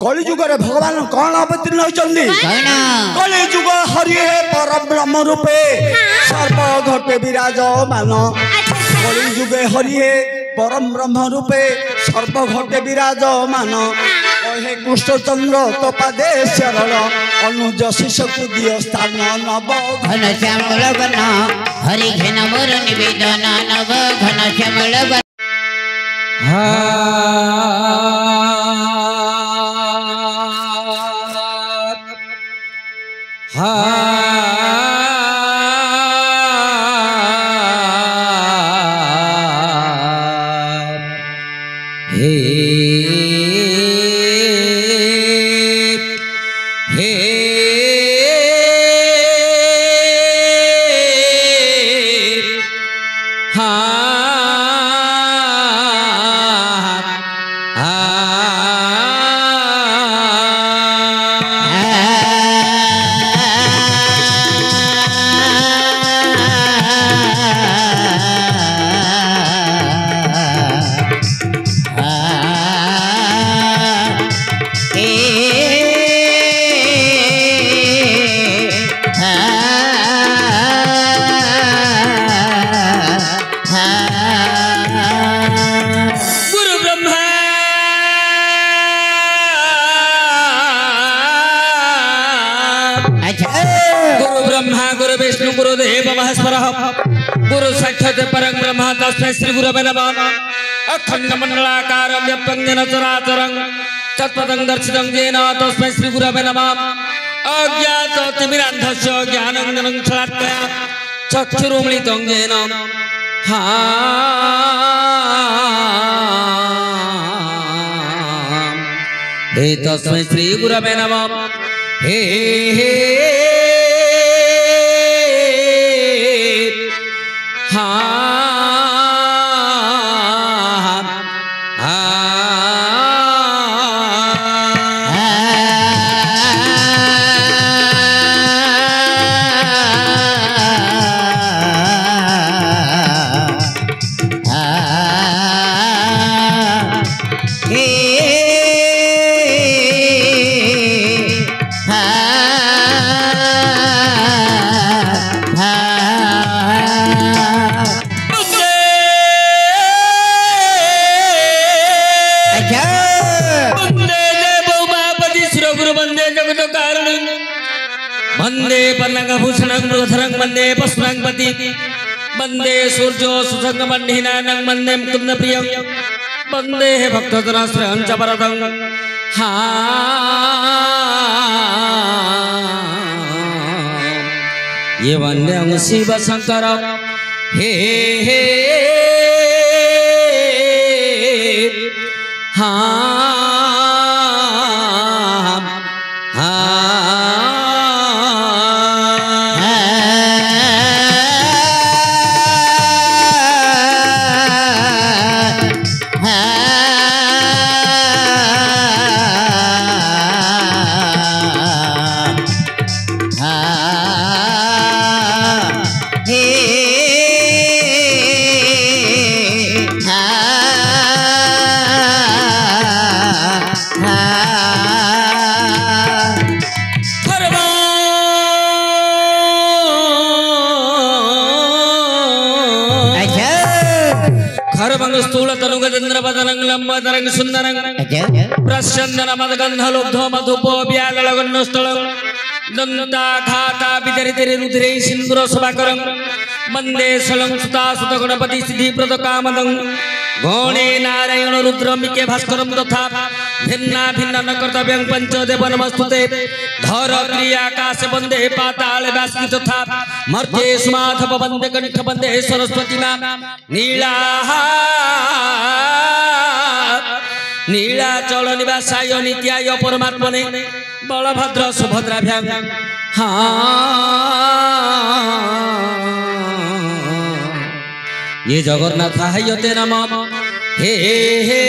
कलिजुग भगवान कौन अवतीर्ण होती कलिजुग हरि हे पर ब्रह्म रूपे सर्व घटे विराजमान कलिजुगे हरि हे परम ब्रह्म रूपे सर्व घटे विराजमान हे कृष्णचंद्र तपादे शरण अनुज शिशु दिय स्थान नव घन श्यामल बन हरि घन मोर निवेदन नव घन श्यामल बन गुरु साक्षात् परं ब्रह्म तस्मै श्री गुरवे नमः अखंड मंडलाकार व्याप्तं येन चराचरं तत्पदं दर्शितं येन तस्मै श्री गुरवे नमः अज्ञाततिमिरान्धस्य ज्ञानञ्जनं शलाकया चक्षुरुन्मीलितं येन हे तस्मै श्री गुरवे नमः हे वंदे पशुपति वंदे सूर्यो सुसंगमंडिनानं वंदे मुकुंद प्रियं वंदे भक्तजनाश्रयं च वरदं ये वंदे शिव शंकर हे हे प्रसन्न मदगंध लुब्धो मधुपो व्यालगन्नस्थलं दन्ता घाता विदरितरि रुधिरे सिंदूर सभाकरं वंदे शलं सुता सुत गणपति सिद्धि प्रद कामदं गणे नारायण रुद्रमिके भास्करं तथा भिन्ना भिन्न न कर्तव्यं पंचदेव नमस्तुते धर क्रियाकाश वंदे पाताल व्यासकी तथा मर्त्ये सुमाधव वंदे कंठ वंदे सरस्वती मा नीला नीलाचल निवासाय नित्याय परमात्मने बलभद्र सुभद्राभ्यां ये जगन्नाथ हायते नमः हे हे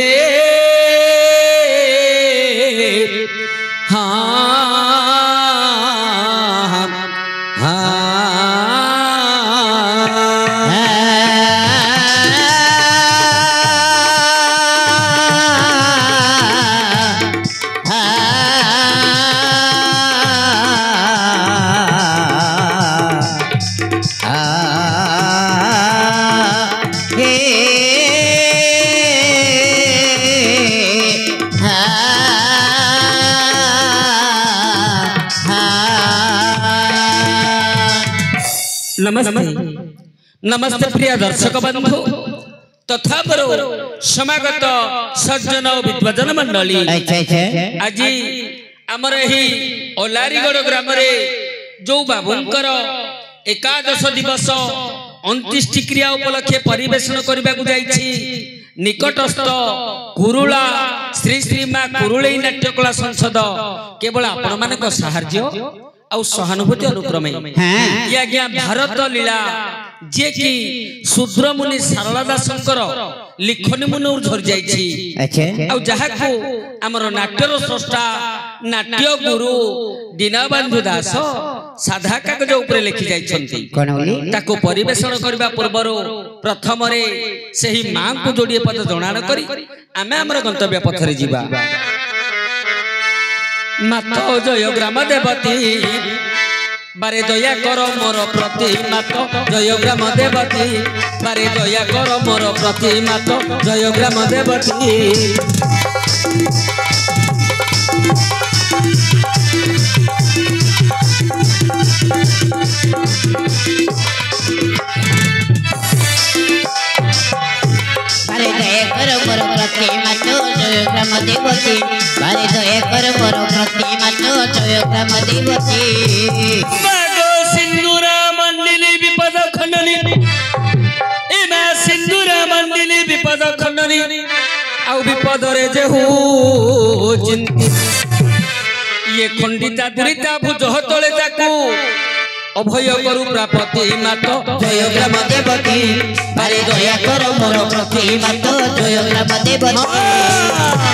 नमस्ते नमस्ते प्रिय दर्शक बंधु तथा बरो समागत सज्जन और विद्वजन मंडली आज आमर ही ओलारीगढ़ ग्राम रे जो बाबूंकर एकादश दिवस अंत्येष्टि क्रिया उपलक्षे परिवेशन करने को जाइछि निकटस्थ कुरुला श्री श्री माँ कुरुलई नाट्यकला संसद केवल आपण मानक साहाय्य आउ सहानुभूति अनुक्रमे आज्ञा भारत लीला जे कि शूद्र मुनि सारला दासंकर लिखनी मुनि झरी जाइछि आउ जहाको हमर नाट्यर स्रष्टा नाट्य गुरु दीनबंधु दास साधा कागज ऊपर लिखि जाइछन्ति ताको परिवेषण करबा पूर्वरो प्रथम रे सही मां को जोड़िए पद जणाण करी आमे हमर गंतव्य पथरे जीवा मातो जय ग्राम देवती बारे दया कर मोर प्रति मातो जय ग्राम देवती बारे दया कर मोर प्रति मातो जय ग्राम देवती बारे दया कर मोर प्रति मातो जय ग्राम देवती बारे दया कर मोर प्रति मातो जय ग्राम देवती मागो सिंदूरा मंदिली विपद खंडनी एमा सिंदूरा मंदिली विपद खंडनी आउ विपद रे जे हो चिंतित ये खंडिता दुरिता भुज तले ताकू अभय करु प्रापति मातो जय ग्राम देवती बारे दया कर मोर प्रति मातो जय ग्राम देवती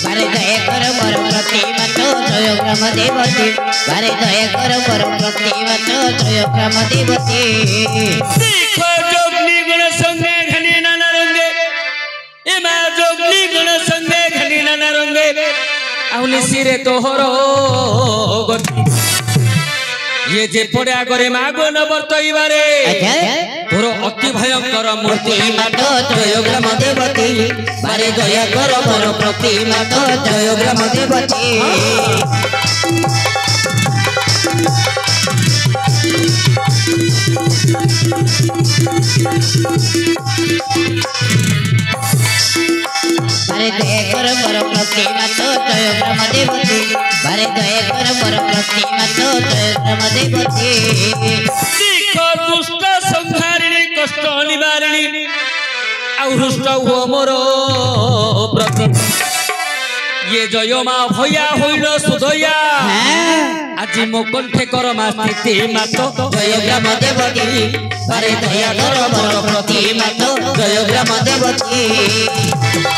बारे दया कर मोर प्रति मातो जय ग्राम देवती बारे दया कर मोर प्रति मातो जय ग्राम देवती देखो जोगनी गुण संगे घनी नाना रंगे एमा जोगनी गुण संगे घनी नाना रंगे आउनी सिरे तोहरो गति ये जे पड़ा करे मागो न बर्तइबारे तोर अति भयंकर मूर्ति मातो जय ग्राम देवती बारे दया कर मोर प्रति मातो जय ग्राम देवती बारे दया कर मोर प्रति मातो जय ग्राम देवती बारे दया कर मोर प्रति मातो जय ग्राम देवती देखो दुष्ट संहारिणी कष्ट निवारिणी आउ हृष्ट हो मोर प्रति ये जय मा भया होइल सुधया आज मो कंठे कर मा स्थिति मातो जय ग्राम देवती बारे दया कर मोर प्रति मातो जय ग्राम देवती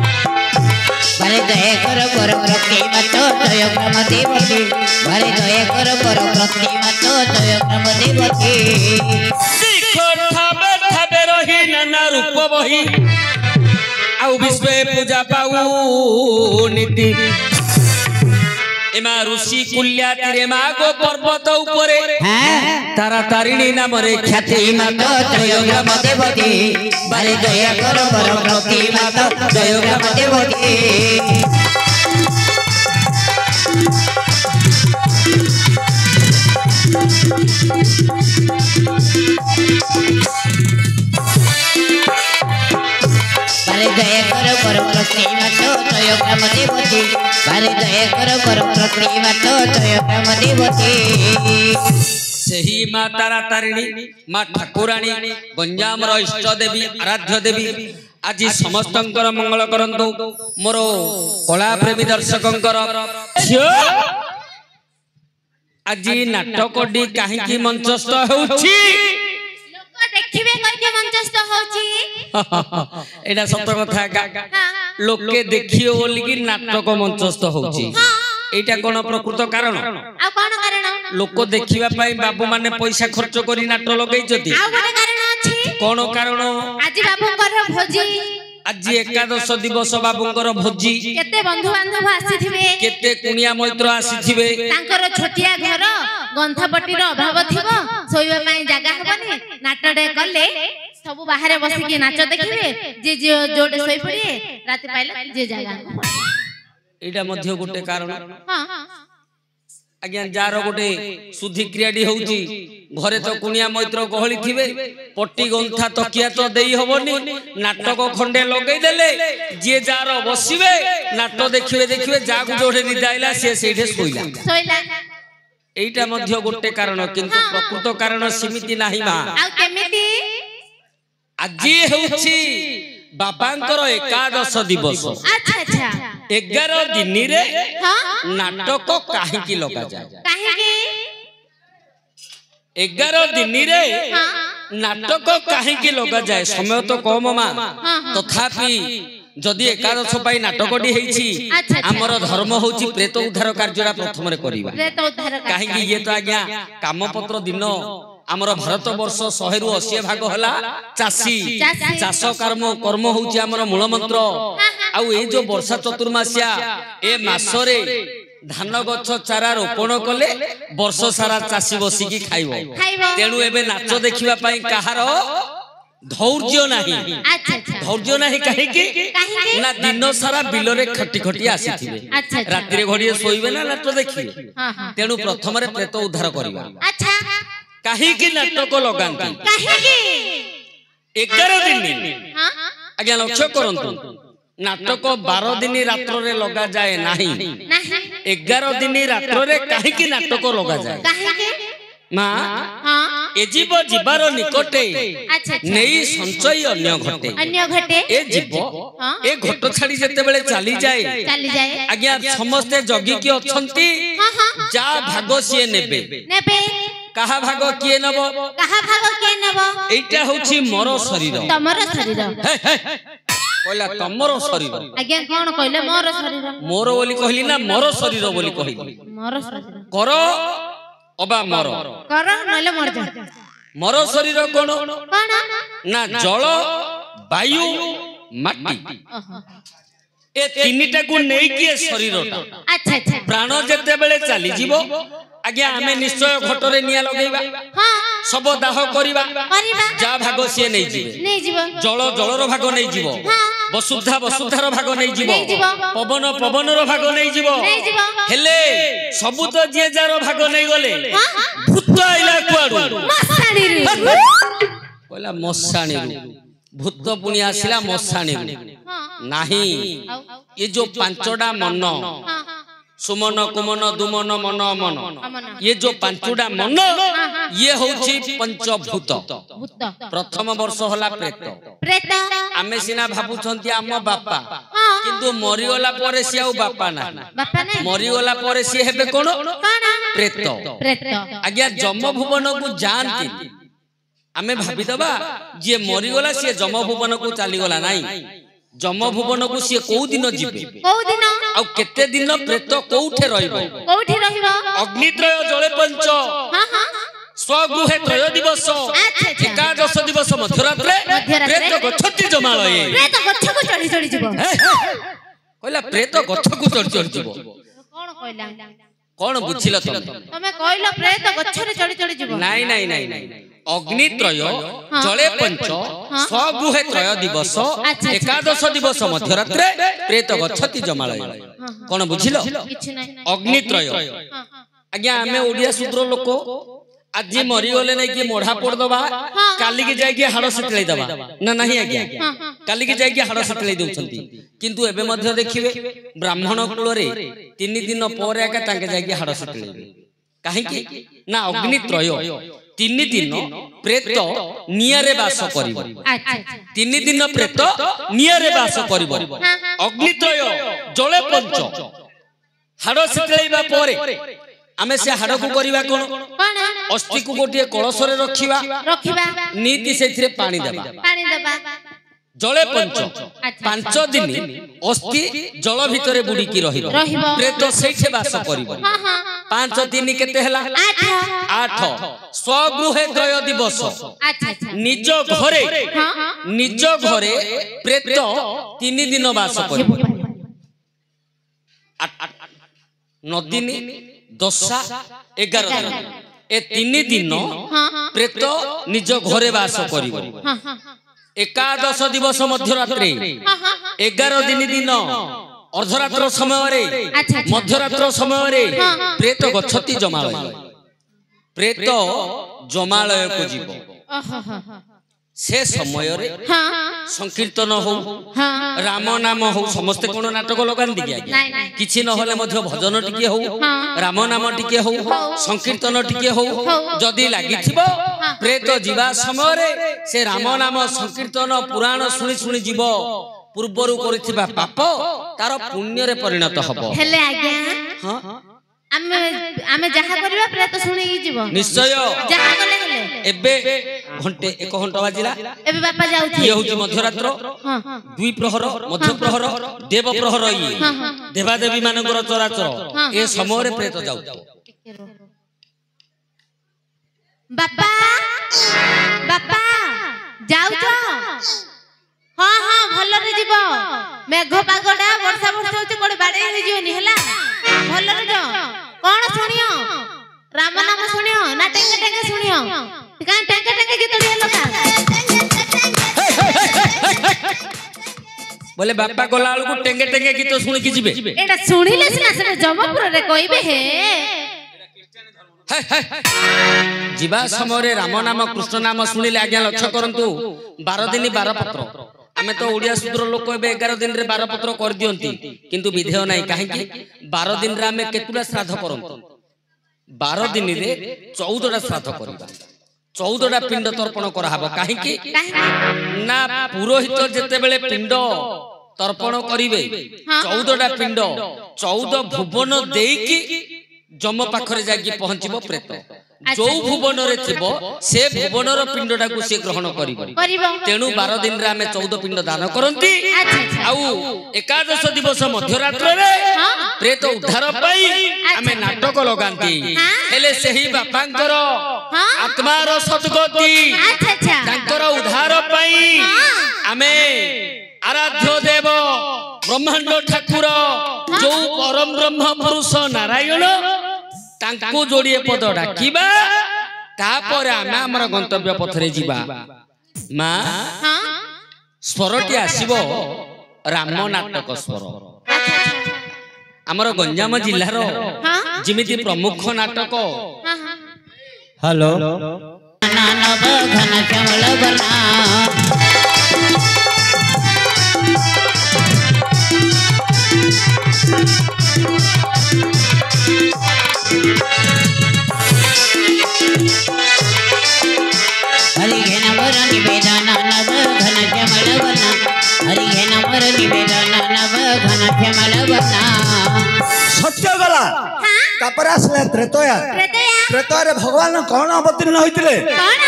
बारे दया कर मोर प्रति मातो जय ग्राम देवती बारे दया कर मोर प्रति मातो जय ग्राम देवती देखो ठाबे ठाबे रही नाना रूप बही आउ विश्व पूजा पाऊ नीति एमा ऋषि कुल्या तीरे मागो पर्वत उपरे तारा तारिणी नाम रे ख्याति मातो जय ग्राम देवती बारे दया कर मोर प्रति मातो जय ग्राम देवती बारे दया कर मोर प्रति मातो जय ग्राम देवती बारे दया कर मोर प्रति मातो जय ग्राम देवती सही माँ तारा तारिणी माँ ठाकुराणी गंजाम इष्ट देवी आराध्य देवी आज समस्त मंगल करंतु मोर कला प्रेमी दर्शकंकर आज नाटकटी कहीं मंचस्थ होउछि देखिबे कहिके मंचस्थ होउछि एटा सत कथा लोके देखियो बोली कि नाटक मंचस्थ होउछि एटा कोन प्रकृत कारण आ कोन कारण लोक देखिबा पई बाबू माने पैसा खर्च करी नाटक लगै जति आ गोटे कारण अछि कोन कारण आज बाबू कर भोजी आज एकादश दिवस बाबूंकर भोजी केते बंधु बांधव आसीथिबे केते कुनिया मैत्र आसीथिबे तांकर छोटिया घर गंथपट्टीर अभाव थिबो सोइबा पई जागा हबनी नाटडे कले सब बाहर बसिकी नाच देखिबे जे जोडे सोई पड़िए रात पाइले जे जागा एटा मध्य गोटे कारण हां आज्ञा जार गोटे शुद्धि क्रियाटी होउची घरे तो कुनिया मैत्र गहली थिबे पट्टी गंथा तकिया तो देई हबनी नाटक खंडे लगेई देले जे जार बसिबे नाटक देखिबे जागु जोडे निदाइला से सेठे सोइला एटा मध्य गोटे कारण किंतु प्रकृत कारण सीमिति नाही बा आ केमिति आज होउची बापांकर एकादश दिवस अच्छा अच्छा 11 दिन रे हां नाटक काहे की लगा जाए काहे की 11 दिन रे हां नाटक काहे की लगा जाए समय तो कम मा तथापि जदि एकादश पाई नाटकटी हेछि हमर धर्म होछि प्रेत उद्धार कार्यरा प्रथम रे करिबा प्रेत उद्धार काहे की ये तो आज्ञा कामपत्र दिन आमर भारत वर्ष 100 रु 80 भाग हला चासी चाष कर्म होछि हमर मूल मंत्र आउ ए जो वर्षा चतुर्मासिया ए मासरे धान गछ चारा रोपण कले वर्ष सारा चासी बसिकी खाइबो तेणु एबे नाच देखिबा पई कहार धैर्य नाही अच्छा अच्छा धैर्य नाही काहे की ना दिन सारा बिल रे खटी खटी आसीथिबे रात्रि रे घड़िए सोइबे ना नाच देखिबे तेणु प्रथम रे प्रेत उद्धार करिबा अच्छा काहे की नाटक लगांती काहे की 11 दिन हां आज्ञा लक्ष्य करंतु नाटक 12 दिन रात्र रे लगा जाए नाही नहीं 11 दिन रात्र रे काहे की नाटक लगा जाए काहे की मां हां ए जीव जीवार निकटे अच्छा नेई संचय अन्य घटे ए जीव ए घट छाड़ी जते बेले चली जाए आज्ञा समस्त जगी की अछंती जा भाग सिए नेबे कहा भाग किए नबो एटा होछि मोर शरीर तमर शरीर कहला तमर शरीर आज्ञा कोन कहले मोर शरीर मोर बोली कहली ना मोर शरीर बोली कहली मोर शरीर कर अबा मोर कर नले मर जा मोर शरीर कोन कोन ना जल वायु माटी ए तीनटा को नेई के शरीरटा अच्छा अच्छा प्राण जते बेले चली जीवो आज्ञा हमें निश्चय घटरे निया लगेबा हां सब दाह करिबा जा भाग सिए नै जीवो जल जलर भाग नै जीवो वसुधा वसुधार भाग नै जीवो पवन पवनर भाग नै जीवो हेले सब तो जे जार भाग नै गले भूत आइला कुआडू मसाणी रे कहला मसाणी रे भूत पुनी आसिला मसाणी रे नाही ये जो पांचटा मन सुमन कुमन दुमन मन मन ये जो पांचटा मन ये होछि पंचभूत प्रथम वर्ष होला प्रेत आमे सिना भाबु छंती आम बापा किंतु मरि गला परे सिया बापा ना मरि गला परे सिए हेबे कोन प्रेत आज्ञा जम भुवन को जानती आमे भाबी दबा जे मरि गला सिए जम भुवन को चली गला नाही जम भुवन को सी को दिन जीवे आ केते दिन प्रेत कोठे रहइबो अग्नित्रय जले पंच स्वगृहे त्रय दिवस एकादश दिवस मध्यरात्रे प्रेत गच्छति जमालये प्रेत गच्छ को चढ़ी चढ़ी जीवो कहला प्रेत गच्छ को चढ़ी चढ़ी जीवो कोन कहला कोन बुझिल तमे कहलो प्रेत गच्छ रे चढ़ी चढ़ी जीवो नाही नाही नाही अग्नित्रय जले पंच स्वगृहे त्रय दिवस एकादश दिवस मध्यरात्रे प्रेत गच्छति जमालय कोन बुझिल अग्नित्रय आज्ञा आमे ओडिया सूत्र लोक आज मरी गले नै कि मोढ़ा पोड़ दबा काली के जाय कि हाड़ सेतलै दबा ना नहीं आज्ञा काली के जाय कि हाड़ सेतलै देउछंती किंतु एबे मध्य देखिबे ब्राह्मण कुल रे 3 दिन पर एका तांके जाय कि हाड़ सेतलै काहे कि ना अग्नित्रय 3 दिन प्रेत नियारे वास करिवो 3 दिन प्रेत नियारे वास करिवो अग्नित्रय जले पंच हाड़ सेतलैबा परे आमे से हाड़ को करिवा कोन अस्थि को गोटे कलश रे रखिबा नीति सेथिरे पानी देबा जले पंच 5 दिन अस्थि जल भितरे बुडी की रहिबो प्रेत सेठे वास करिवो 5 दिन केते हला 8 स्वगृहे त्रय दिवस निज घरे निज घरे प्रेत 3 दिन वास कर नदिनी दशा 11 दिन ए 3 दिन प्रेत निज घरे वास कर एकादश दिवस मध्यरात्रि 11 दिन अर्धरात्र समय मध्यरात्र समय प्रेत गच्छति जमालय प्रेत जमालय को जीव से समय रे संकीर्तन हो राम नाम हो समस्ते कोन नाटक लगान दिया किछि न होले मध्य भजन टिके हो राम नाम टिके हो संकीर्तन टिके हो जदी लागिथिबो प्रेत जीवा समय रे से राम नाम संकीर्तन पुराण सुनी सुनी जीव पूर्वरु करिथिबा पाप तार पुण्य रे परिणत हबो हेले आज्ञा हां आमे जहा करबा प्रेत सुनी जीव निश्चय जहा कले हेले एबे घंटे 1 घंटा बाजिला एबे बापा जाउथि ये होची मध्यरात्र दुई प्रहर मध्य प्रहर देव प्रहर ये देवा देवी मानकर चराचर ए समय रे प्रेत जाउ बापा बापा जाउछ हां हां भल्ल रे जीव मेघ पागडा वर्षा वर्षा होची कोडे बाडे रे जीवनी हला भल्ल रे जो कोन सुनियो राम नाम सुनियो ना टेंगे टेंगे सुनियो का टेंगे टेंगे गीत दिए लोका बोले बापा गला को टेंगे टेंगे गीत सुनि कि जिबे एटा सुनिले सिना से जमपुर रे कइबे हे जीवा समय राम नाम कृष्ण नाम सुनिले आज्ञा लक्ष्य करंतु 12 दिन 12 पत्र आमे तो ओडिया सूत्र लोक एबे 11 दिन रे 12 पत्र कर दियंती किंतु विधेय नाही काहे कि 12 दिन रे आमे केतुला श्राद्ध करंतु 12 दिन रे 14टा श्राद्ध करबा 14टा पिंड तर्पण करा हबो काहे कि ना पुरोहित जेते बेले पिंड तर्पण करिवे 14टा पिंड 14 भुवन देकी जम पाखरे जागी पहुंचबो प्रेत जो भुवन रे थिबो से भुवनर पिंडटा को से ग्रहण करिबो तेनु 12 दिन रे आमे 14 पिंड दान करंती आउ एकादश दिवस मध्यरात्र रे प्रेत उद्धार पाई आमे नाटक लगांती हेले सेही बापांकर आत्मार सद्गति तांकर उद्धार पाई आमे आराध्य देव ब्रह्मांड ठाकुर जो परम ब्रह्म पुरुष नारायण तांको जोड़िए पद डाकिबा तापर आमे हमर गंतव्य पथरे जिबा मा स्वरटी आसीबो राम नाटक स्वर हमर गंजाम जिल्लार जिमिति प्रमुख नाटक हेलो नानब घन श्यामल बना हरि घेन वर निवेदन नव घन श्यामल बना हरि घेन वर निवेदन नव घन श्यामल बना सत्य गला तापर आसले त्रेतया त्रेतया भगवान कौन अवतीर्ण होइतिले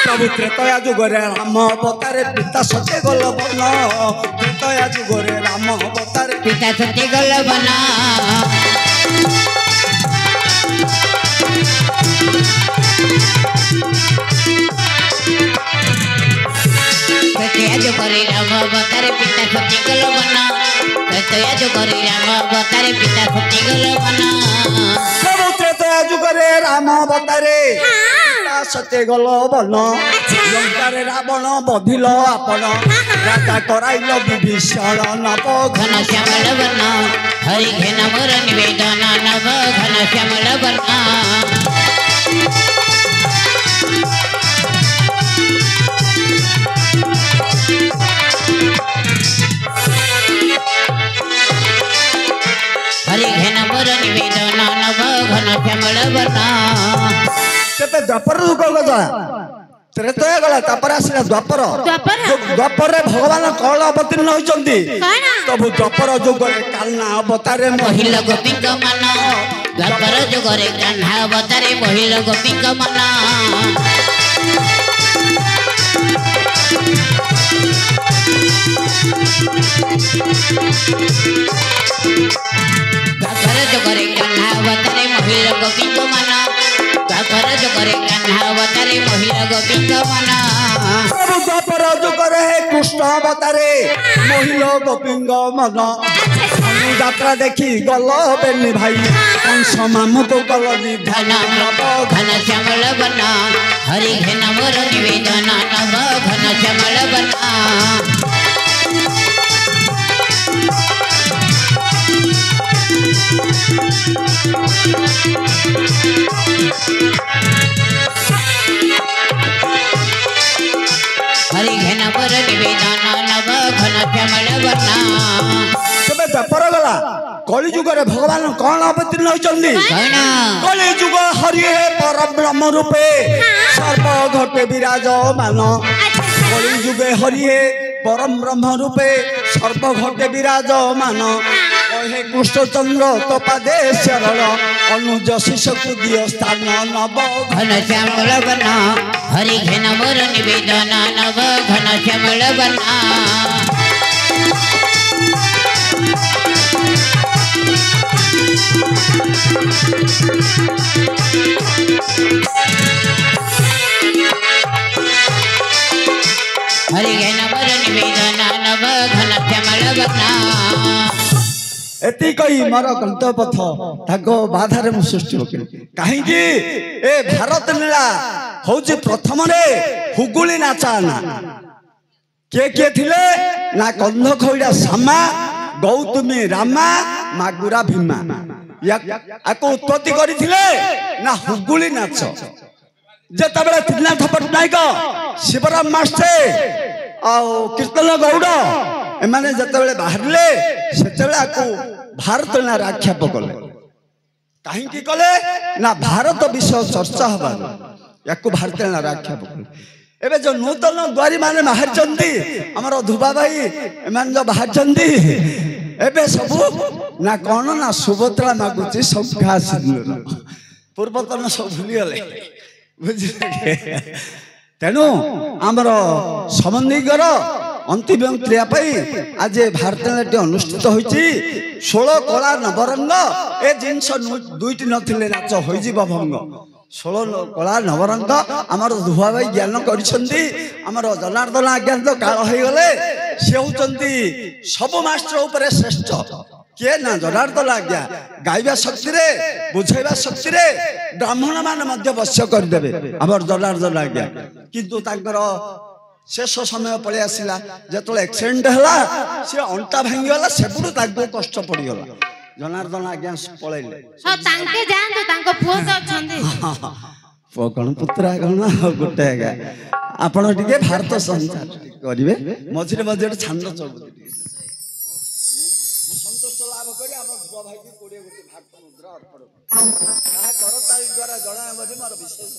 प्रभु त्रेतया जुगरे राम अवतारे पिता सत्य गल बन त्रेतया जुगरे राम अवतारे पिता सत्य गल बना जो करे राम अवतारे पिता सत्य गल बना त्रेतया जो करे राम अवतारे पिता सत्य गल बना प्रभु त्रेतया जुगरे राम अवतारे पिता सत्य गल बन लंकारे रावण बधिल आपण राता कराइल विभीषण नव घन श्यामल बना हरि घेन वर निवेदन नव घन श्यामल बना हरि घेन वर निवेदन नव घन श्यामल बना तेते द्वापर युग गला त्रेतया गला तापर आसिला द्वापर द्वापर रे भगवान कौन अवतीर्ण होइचंती प्रभु द्वापर युगरे कान्हा अवतारे महिला गोपीक मन द्वापर युगरे कान्हा अवतारे महिला गोपीक मन द्वापर युगरे कान्हा अवतारे महिला गोपीक मन ଦ୍ୱାପର ଯୁଗରେ କାହ୍ନା ଅବତାରେ ମହିଳା ଗୋପୀଙ୍କ ମନ ପ୍ରଭୁ ଦ୍ୱାପର ଯୁଗରେ କୃଷ୍ଣ ଅବତାରେ ମହିଳା ଗୋପୀଙ୍କ ମନ ଯାତ୍ରା ଦେଖି ଗଲ ବେନି ଭାଇ କଂସ ମାମୁକୁ ଗଲ ନିଧନ ନବ ଘନ ଶ୍ୟାମଳ ବନ ହରି ଘେନ ମୋର ନିବେଦନ ନବ ଘନ ଶ୍ୟାମଳ ବନ हरि घन पर निवेदन नव घन श्यामल बन କେବେ ବେପାର ଗଲା କଳି ଯୁଗରେ ଭଗବାନ କଣ ଅବତୀର୍ଣ୍ଣ ହୋଇଛନ୍ତି କଳି ଯୁଗ ହରି ହେ ପରବ୍ରହ୍ମ ରୂପେ ସର୍ବ ଘଟେ ବିରାଜମାନ କଳି ଯୁଗେ ହରି ହେ ପରମ ବ୍ରହ୍ମ ରୂପେ ସର୍ବ ଘଟେ ବିରାଜମାନ କହେ କୃଷ୍ଣଚନ୍ଦ୍ର ତପାଦେ ଶରଣ ଅନୁଜ ଶିଶକୁ ଦିଅ ସ୍ଥାନ ନବ ଘନ ଶ୍ୟାମଳ ବନ ହରି ଘନ ମୋର ନିବେଦନ ନବ ଘନ ଶ୍ୟାମଳ ବନ हरि घन मोर निवेदन नव घन श्यामल बन ଏତି କହି ମୋର ଗନ୍ତପଥ ତାଙ୍କ ବାଧାରେ ମୁଁ ସୃଷ୍ଟି ପକେଇଲି କାହିଁକି ଏ ଭାରତ ଲୀଳା ହଉଛି ପ୍ରଥମରେ ହୁଗୁଳି ନାଚାନା କିଏ କିଏ ଥିଲେ ନା କନ୍ଧ ଖଇଡା ଶାମା ଗୌତମୀ ରାମା ମାଗୁରା ଭୀମା ୟାକୁ ଉତ୍ପତ୍ତି କରିଥିଲେ ନା ହୁଗୁଳି ନାଚ ଯେତେବେଳେ ତ୍ରିନାଥ ପଟ୍ଟନାୟକ ଶିବରାମ ମାଷ୍ଟ୍ରେ ଆଉ କୀର୍ତ୍ତନ ଗୌଡ଼ ଏମାନେ ଯେତେବେଳେ ବାହାରିଲେ ସେତେବେଳେ ଆକୁ ଭାରତ ନାଁରେ ଆକ୍ଷେପ କଲେ କାହିଁକି କଲେ ନା ଭାରତ ବିଷୟ ଚର୍ଚ୍ଚା ହବାରୁ ୟାକୁ ଭାରତ ନାଁରେ ଆକ୍ଷେପ କଲେ ଏବେ ଯୋଉ ନୂତନ ଦ୍ୱାରୀ ମାନେ ବାହାରିଛନ୍ତି ଆମର ଧୁବା ଭାଇ ଏମାନେ ଯୋଉ ବାହାରିଛନ୍ତି ଏବେ ସବୁ ନା କଣ ନା ସୁଭଦ୍ରା ମାଗୁଛି ଶଙ୍ଖା ସିନ୍ଦୁର ପୂର୍ବତନ ସବୁ ଭୁଲିଗଲେ ବୁଝିଲେ ତେଣୁ ଆମର ସମନ୍ୱିକର अंतिम क्रिया आज भारतनाट्य अनुष्ठित होती 16 कला नवरंग ए जिनस दुईटी नथिले नाच होई भंग 16 कला नवरंग आमर धुआ भाई ज्ञान करिसंती आमर जनार्दन आज्ञा तो काल हो गले से होचंती सब मास्टर ऊपर श्रेष्ठ किए ना जनार्दन आज्ञा गाइबा शक्ति रे बुझाइबा शक्ति रे ब्राह्मण मान मध्य वश्य कर देबे आमर जनार्दन आज्ञा किंतु तांकर शेष समय पड़े आसला जो एक्सीडेंट है सी अंटा भांगीगला से कष्ट पड़गला जनार्दन आज्ञा पलैले पुओ कौन पुत्रा कौन गोटे आज्ञा आपण टे भारत संचार करेंगे मझे मझे छांद चौबुदी संतोष लाभ कर भाई को 20 गोटी भारत मुद्रा अर्पण करताली द्वारा जड़ा मोर विशेष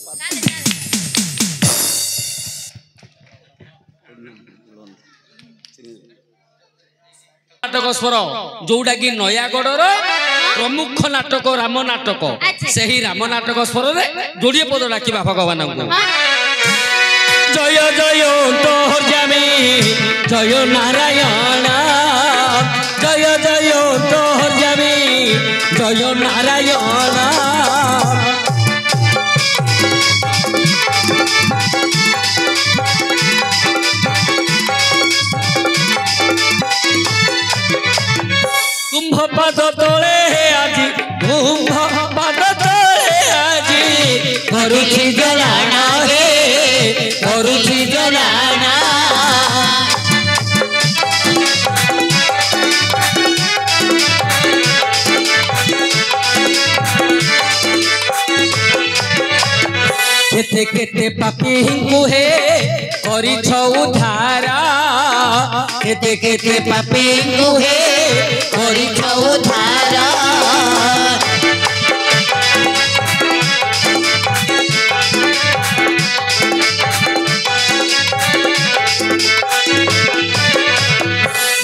नाटक स्वर जोटा कि नयागढ़ प्रमुख नाटक राम नाटक से ही राम नाटक स्वर जोड़े पद डाकिबा भगवान को जय जय तोहरजामी जय नारायण जय जय तोहरजामी जय नारायण कुंभ पद तले आज कुंभ पद तले आज करुछि जलाना हे करुछि जलाना केते केते पापी हिंकु हे करिछ उधारा केते केते पापी हिंकु हे करिछ उधारा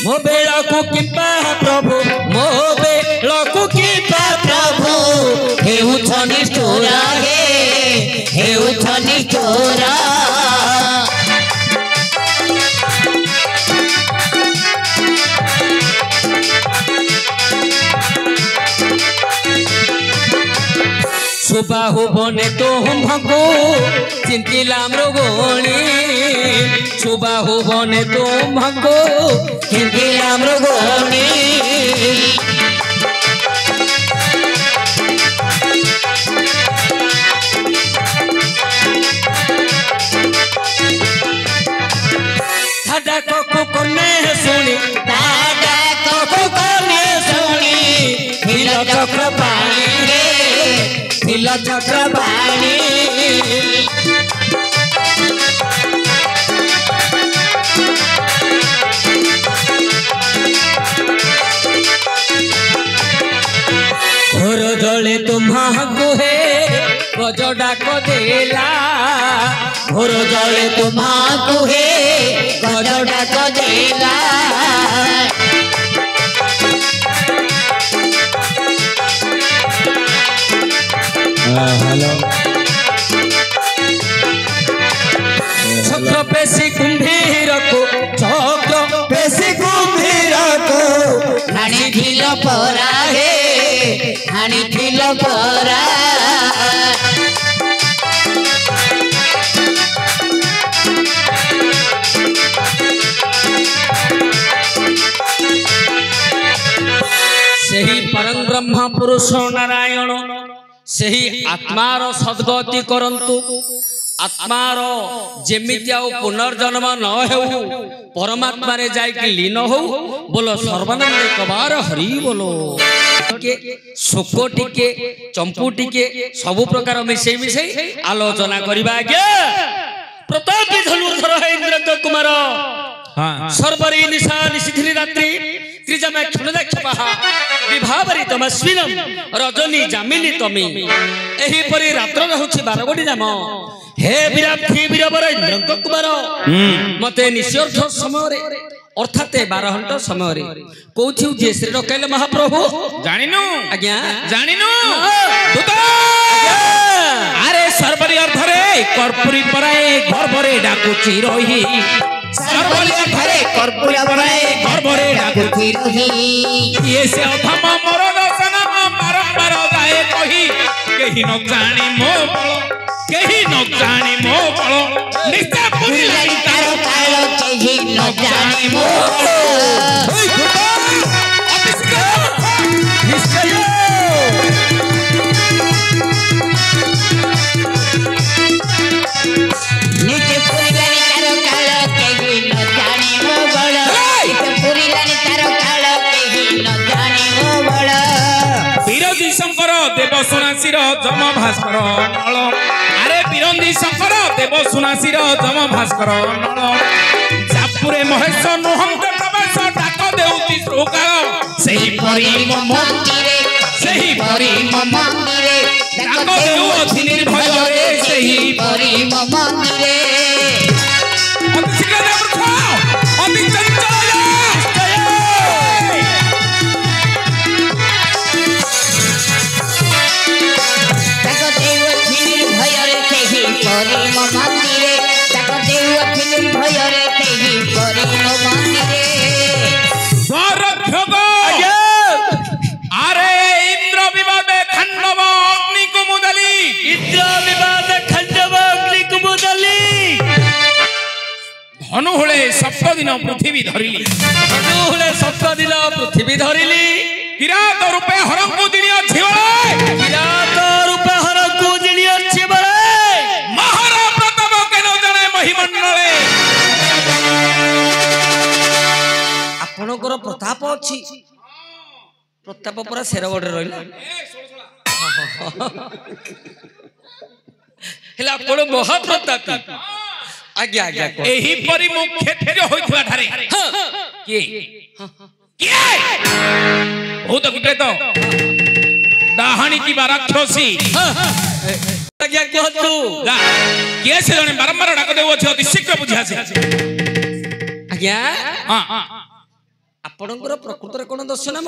मो बेला को किपा प्रभु मो बेला को किपा प्रभु हेउ छनी स्टोरा हेउ छनी स्टोरा सुबाहु बने तुम्हाको चिंतिला मृगोणी सुबाहु बने तुम्हाको चिंतिला मृगोणी दादा को कोने सुनी दादा को कोने सुनी हिल चक्र पानी रे हिल चक्र पानी घोर जले तुम्हाको हे गज डाक देला घोर जले तुम्हाको हे गज डाक देला हेलो चक्र पेशी कुंभीर को चक्र पेशी कुंभीर को हाणी थिल परा हे हाणी थिल परा सही परम ब्रह्म पुरुष नारायण सही आत्मार सद्गति करंतु आत्मार जेमिति आउ पुनर्जन्म न हेउ परमात्मा रे जाय कि लीन हो बोलो सर्वानंद कबार हरि बोलो के शोक टिके चंपू टिके सब प्रकार मिसई मिसई आलोचना करबा आज्ञा प्रताप धनुर्धर है इंद्र कुमार सर्वरी निशा निशिथिनी रात्रि त्रिजमा क्षणदक्षपः विभावरी तमस्विनम रजनी जामिनी तमी एही परि रात्र रहउछि 12 गोटी नाम हे विराधी वीरवर इंद्र कुमार मते निश्चर्थ समय रे अर्थात 12 घंटा समय रे कोथि उद्देश्य श्री रखैले महाप्रभु जानिनु आज्ञा जानिनु दूत अरे सर्वरी अर्थ रे कर्पूरी पराए गर्भरे डाकुची रही सर्वरी अर्थ रे कर्पूरी पराए गर्भरे डाकुची रही ये से अथम मोर दर्शन बारंबार जाए कही केही न जानी मो बल केही न जानी मो बल नित्य पुरी लाई तारो कालो केही न जानी मो नित्य पुरी लाई तारो कालो केही न जानी मो बल नित्य पुरी लाई तारो कालो केही न जानी मो बल बिरंदी शंकर देव सुनासीर जम भास्कर नल अरे बिरंदी शंकर देव सुनासीर जम भास्कर नल जापुरे महेश नुहंत प्रवेश डाक देउती श्रोकाल सेही परि मंदिरे सेही परि मंदिरे डाक देउ अति निर्भय रे सेही परि मंदिरे अति शीघ्र मूर्ख अति चंचल ताको देव फिर भୟରେ केही परि मंदिरे ताको देव फिर भୟରେ केही परि मंदिरे स्वरक्षक अरे इंद्र विवाद खंडव अग्नि कुमुदली इंद्र विवाद खंडव अग्नि कुमुदली धनुहुळे सप्त दिन पृथ्वी धरिली धनुहुळे सप्त दिन पृथ्वी धरिली किरात रूपे हरंकु दिनिया झिवळे किरात रूपे हरंकु दिनिया झिवळे महारा प्रताप केन जणे महिमंडळे आपणकर प्रताप अछि प्रताप पूरा शेरगढ़ रहिला हेला आपण महाप्रतापी आज्ञा आज्ञा एही परि मुख्य ठेर होइथवा ठारे के के भूत विप्रेत डाहाणी की राक्षसी आज्ञा कहतु जा के से जने बारंबार डाक देउ अछि अति शीघ्र बुझा से आज्ञा हां आपणकर प्रकृतर कोन दर्शन